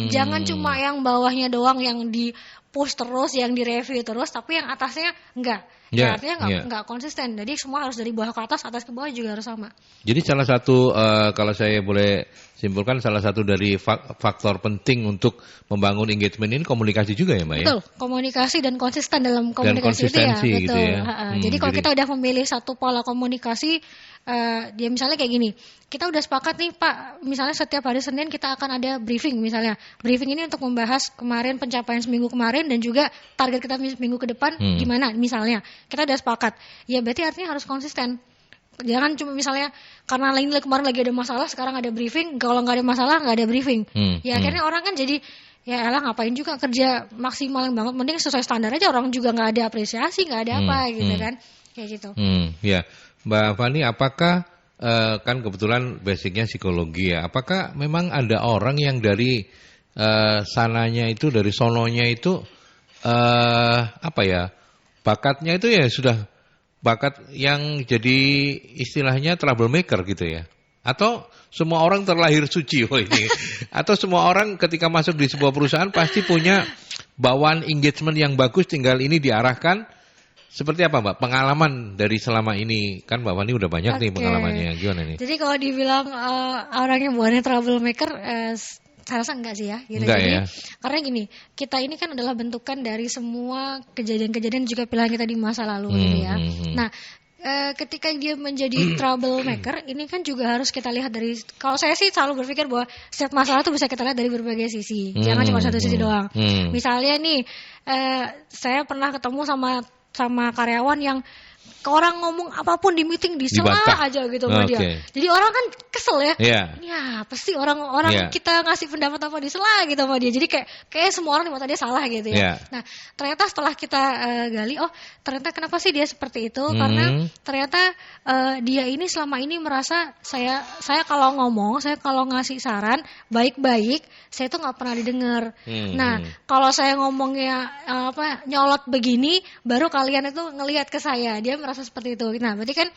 Jangan cuma yang bawahnya doang yang di push terus, yang direview terus, tapi yang atasnya enggak. Artinya enggak konsisten. Jadi semua harus dari bawah ke atas ke bawah juga harus sama. Jadi salah satu kalau saya boleh simpulkan, salah satu dari faktor penting untuk membangun engagement ini komunikasi juga ya, Mbak ya? Betul, komunikasi dan konsisten dalam komunikasi itu ya. Betul. Gitu ya. Jadi kalau kita udah memilih satu pola komunikasi, dia misalnya kayak gini, kita udah sepakat nih Pak, misalnya setiap hari Senin kita akan ada briefing misalnya. Briefing ini untuk membahas kemarin pencapaian seminggu kemarin dan juga target kita minggu ke depan gimana misalnya. Kita udah sepakat. Ya berarti artinya harus konsisten. Jangan cuma misalnya karena kemarin lagi ada masalah, sekarang ada briefing, kalau nggak ada masalah nggak ada briefing. Ya akhirnya orang kan jadi, ya elah ngapain juga kerja maksimal yang banget, mending sesuai standar aja, orang juga nggak ada apresiasi, nggak ada apa gitu kan, kayak gitu. Ya, Mbak Fani, apakah kan kebetulan basicnya psikologi ya, apakah memang ada orang yang dari sananya itu, dari sononya itu bakatnya itu ya sudah bakat yang jadi istilahnya troublemaker gitu ya? Atau semua orang terlahir suci ini? Atau semua orang ketika masuk di sebuah perusahaan pasti punya bawaan engagement yang bagus, tinggal ini diarahkan? Seperti apa Mbak? Pengalaman dari selama ini, kan Mbak Fani udah banyak nih pengalamannya, gimana nih? Jadi kalau dibilang orangnya bukannya troublemaker, saya rasa enggak sih ya. Gitu. Enggak jadi, ya? Karena gini, kita ini kan adalah bentukan dari semua kejadian-kejadian juga pilihan kita di masa lalu gitu ya. Nah, ketika dia menjadi troublemaker, ini kan juga harus kita lihat dari, kalau saya sih selalu berpikir bahwa setiap masalah itu bisa kita lihat dari berbagai sisi, jangan cuma satu sisi doang. Misalnya nih, saya pernah ketemu sama karyawan yang orang ngomong apapun di meeting disela aja gitu sama dia. Jadi orang kan kesel ya. Ini apa sih orang kita ngasih pendapat apa disela gitu sama dia. Jadi kayak semua orang di mata dia salah gitu ya. Nah, ternyata setelah kita gali, oh ternyata kenapa sih dia seperti itu? Karena ternyata dia ini selama ini merasa saya kalau ngomong, saya kalau ngasih saran baik-baik, saya tuh nggak pernah didengar. Nah, kalau saya ngomongnya nyolot begini, baru kalian itu ngelihat ke saya. Dia merasa seperti itu. Nah, berarti kan,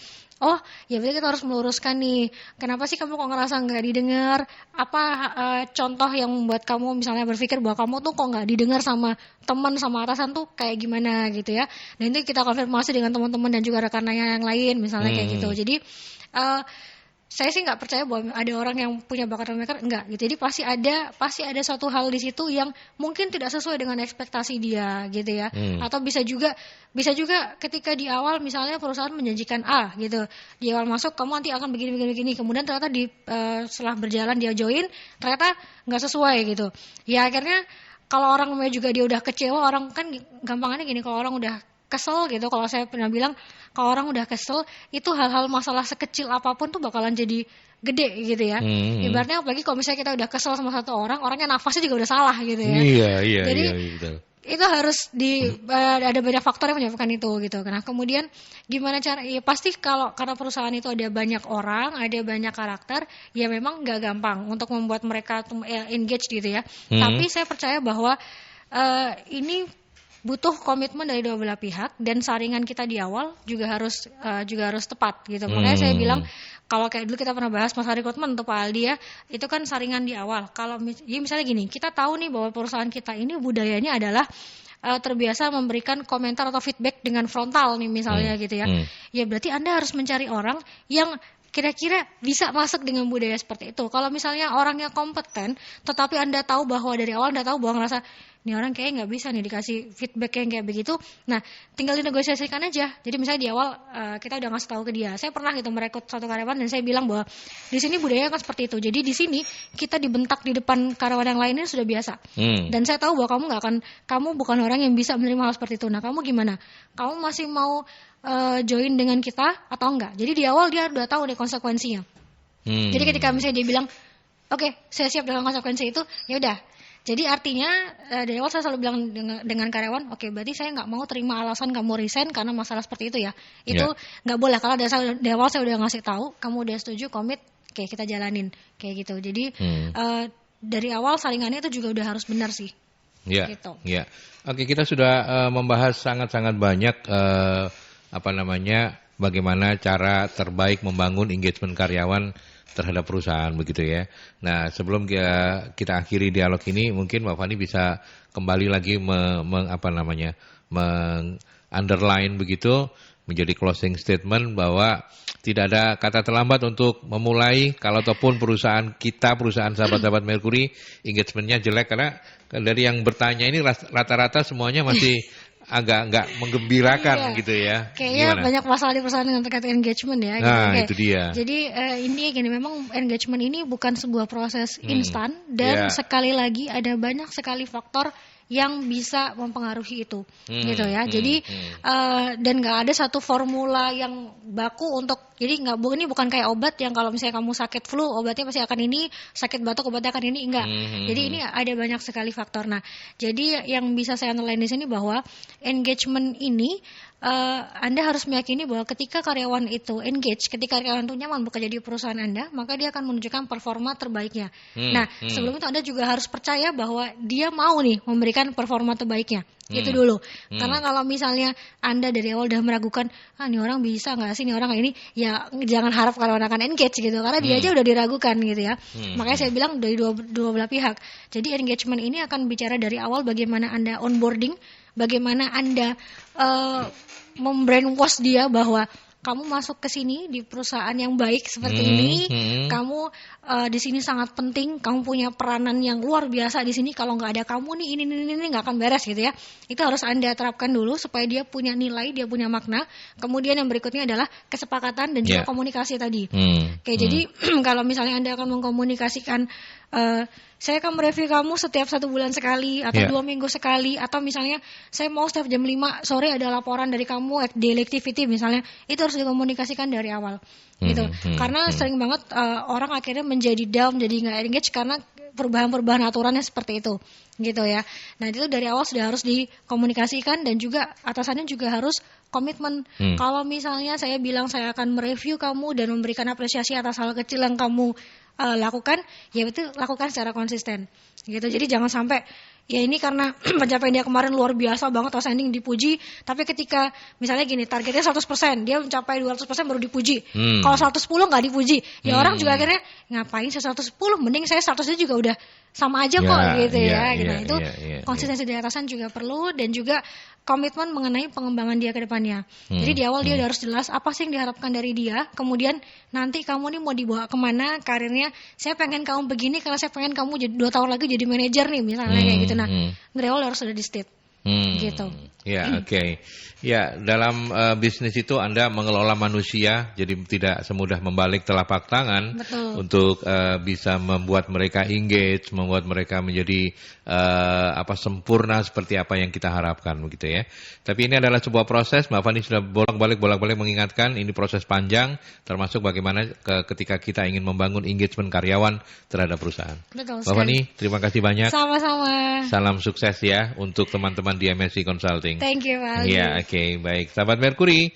oh ya berarti kita harus meluruskan nih. Kenapa sih kamu kok ngerasa nggak didengar? Apa contoh yang membuat kamu misalnya berpikir bahwa kamu tuh kok nggak didengar sama teman, sama atasan tuh kayak gimana gitu ya? Dan itu kita konfirmasi dengan teman-teman dan juga rekannya yang lain, misalnya kayak gitu. Jadi saya sih nggak percaya bahwa ada orang yang punya bakat troublemaker, enggak gitu. Jadi pasti ada suatu hal di situ yang mungkin tidak sesuai dengan ekspektasi dia gitu ya. Atau bisa juga ketika di awal misalnya perusahaan menjanjikan A gitu. Di awal masuk kamu nanti akan begini. Kemudian ternyata setelah berjalan dia join, ternyata nggak sesuai gitu. Ya akhirnya kalau orang juga dia udah kecewa, orang kan gampangannya gini, kalau orang udah kesel gitu, kalau saya pernah bilang kalau orang udah kesel itu hal-hal masalah sekecil apapun tuh bakalan jadi gede gitu ya. Ibaratnya apalagi kalau misalnya kita udah kesel sama satu orang, orangnya nafasnya juga udah salah gitu ya. Iya, jadi betul. Itu harus ada banyak faktor yang menyebabkan itu gitu. Nah kemudian gimana cara? Ya pasti karena perusahaan itu ada banyak orang, ada banyak karakter, ya memang nggak gampang untuk membuat mereka engage gitu ya. Tapi saya percaya bahwa ini butuh komitmen dari dua belah pihak, dan saringan kita di awal juga harus tepat gitu. Makanya saya bilang kalau kayak dulu kita pernah bahas masalah rekrutmen untuk Pak Aldi ya, itu kan saringan di awal. Kalau misalnya gini, kita tahu nih bahwa perusahaan kita ini budayanya adalah terbiasa memberikan komentar atau feedback dengan frontal nih misalnya gitu ya. Ya berarti Anda harus mencari orang yang kira-kira bisa masuk dengan budaya seperti itu. Kalau misalnya orangnya kompeten, tetapi Anda tahu bahwa dari awal Anda tahu bahwa ngerasa ini orang kayaknya nggak bisa nih dikasih feedback yang kayak begitu. Nah, tinggal dinegosiasikan aja. Jadi misalnya di awal kita udah ngasih tahu ke dia. Saya pernah gitu merekrut satu karyawan dan saya bilang bahwa di sini budaya kan seperti itu. Jadi di sini kita dibentak di depan karyawan yang lainnya sudah biasa. Dan saya tahu bahwa kamu bukan orang yang bisa menerima hal seperti itu. Nah, kamu gimana? Kamu masih mau join dengan kita atau enggak? Jadi di awal dia udah tahu deh konsekuensinya. Jadi ketika misalnya dia bilang, oke, saya siap dengan konsekuensi itu, ya udah. Jadi artinya dari awal saya selalu bilang dengan karyawan, oke, berarti saya nggak mau terima alasan kamu resign karena masalah seperti itu ya. Itu nggak boleh. Kalau dari awal saya udah ngasih tahu, kamu udah setuju, komit, oke kita jalanin kayak gitu. Jadi dari awal saringannya itu juga udah harus benar sih. Ya. Gitu. Ya. Oke, kita sudah membahas sangat-sangat banyak bagaimana cara terbaik membangun engagement karyawan terhadap perusahaan begitu ya. Nah, sebelum kita akhiri dialog ini, mungkin Mbak Fani bisa kembali lagi underline begitu, menjadi closing statement bahwa tidak ada kata terlambat untuk memulai kalau ataupun perusahaan sahabat-sahabat Mercury engagementnya jelek, karena dari yang bertanya ini rata-rata semuanya masih agak nggak menggembirakan gitu ya. Kayaknya banyak masalah di perusahaan yang terkait engagement ya. Nah, itu dia. Jadi ini gini, memang engagement ini bukan sebuah proses instan, dan sekali lagi ada banyak sekali faktor yang bisa mempengaruhi itu, gitu ya. Jadi dan nggak ada satu formula yang baku untuk, jadi ini bukan kayak obat yang kalau misalnya kamu sakit flu obatnya pasti akan ini, sakit batuk obatnya akan ini, enggak. Jadi ini ada banyak sekali faktor. Nah, jadi yang bisa saya underline di sini bahwa engagement ini Anda harus meyakini bahwa ketika karyawan itu engage, ketika karyawan itu nyaman bekerja di perusahaan Anda, maka dia akan menunjukkan performa terbaiknya. Nah, sebelum itu Anda juga harus percaya bahwa dia mau nih memberikan memberikan performa terbaiknya. Itu dulu. Karena kalau misalnya Anda dari awal udah meragukan, ini orang bisa nggak sih, ini orang ini, ya jangan harap kalau akan engage gitu, karena dia aja udah diragukan gitu ya. Makanya saya bilang dari dua belah pihak. Jadi engagement ini akan bicara dari awal bagaimana Anda onboarding, bagaimana Anda membrainwash dia bahwa kamu masuk ke sini di perusahaan yang baik seperti ini, kamu di sini sangat penting, kamu punya peranan yang luar biasa di sini. Kalau nggak ada kamu nih, ini nggak akan beres gitu ya. Itu harus Anda terapkan dulu supaya dia punya nilai, dia punya makna. Kemudian yang berikutnya adalah kesepakatan dan juga komunikasi tadi. Jadi kalau misalnya Anda akan mengkomunikasikan, saya akan mereview kamu setiap 1 bulan sekali atau 2 minggu sekali, atau misalnya saya mau setiap jam 5 sore ada laporan dari kamu daily activity misalnya, itu harus dikomunikasikan dari awal gitu. Karena sering banget orang akhirnya menjadi down, jadi nggak engage karena perubahan-perubahan aturannya seperti itu gitu ya. Nah itu dari awal sudah harus dikomunikasikan, dan juga atasannya juga harus komitmen. Kalau misalnya saya bilang saya akan mereview kamu dan memberikan apresiasi atas hal kecil yang kamu lakukan, ya itu lakukan secara konsisten gitu. Jadi jangan sampai ya ini karena pencapaian dia kemarin luar biasa banget, outstanding, dipuji, tapi ketika misalnya gini, targetnya 100%, dia mencapai 200% baru dipuji. Kalau 110 nggak dipuji, ya orang juga akhirnya ngapain saya 110, mending saya 100 juga udah sama aja kok gitu ya. Itu konsistensi dari atasan juga perlu, dan juga komitmen mengenai pengembangan dia ke depannya. Jadi di awal dia udah harus jelas apa sih yang diharapkan dari dia, kemudian nanti kamu nih mau dibawa kemana karirnya. Saya pengen kamu begini karena saya pengen kamu jadi 2 tahun lagi jadi manajer nih misalnya kayak gitu. Nah dari awal harus sudah di state gitu. Ya, oke. Ya, dalam bisnis itu Anda mengelola manusia, jadi tidak semudah membalik telapak tangan. Betul. Untuk bisa membuat mereka engage, membuat mereka menjadi sempurna seperti apa yang kita harapkan begitu ya. Tapi ini adalah sebuah proses. Mbak Fani sudah bolak-balik mengingatkan, ini proses panjang, termasuk bagaimana ketika kita ingin membangun engagement karyawan terhadap perusahaan. Betul. Mbak Fani, terima kasih banyak. Sama-sama. Salam sukses ya untuk teman-teman di MSC Consulting. Thank you, Pak. Ya, oke, baik. Sahabat Merkuri,